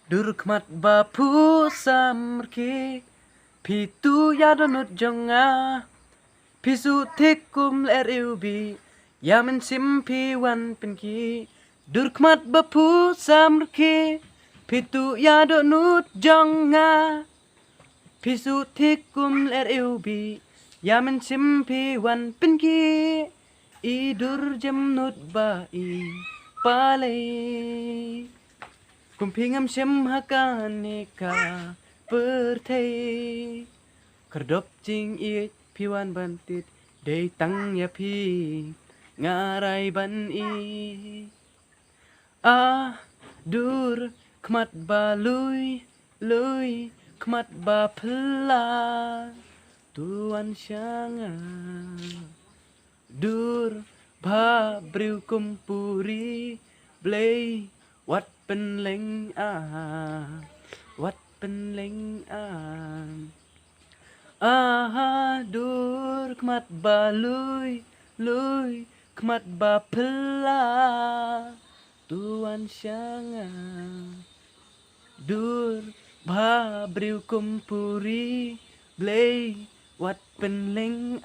Durkmat bapu samrki Pitu yadonut jonga Pisu tikum ler iubi Yamen simpi wan penki Durkmat bapu samrki Pitu yadonut jonga Pisu tikum ler iubi Yamen simpi wan penki Idur jemnut bai palai Kumpingam shem hakanika pertai Kerdop jing it piwan bantit Day tang ya pi ngarai ban i dur kmat ba lui kmat ba pela tuan syanga dur ba briu kumpuri blei wat pen leng wat pen leng dur kmat ba lui kmat ba pela tuan syanga dur ba briu kumpuri blei wat pen leng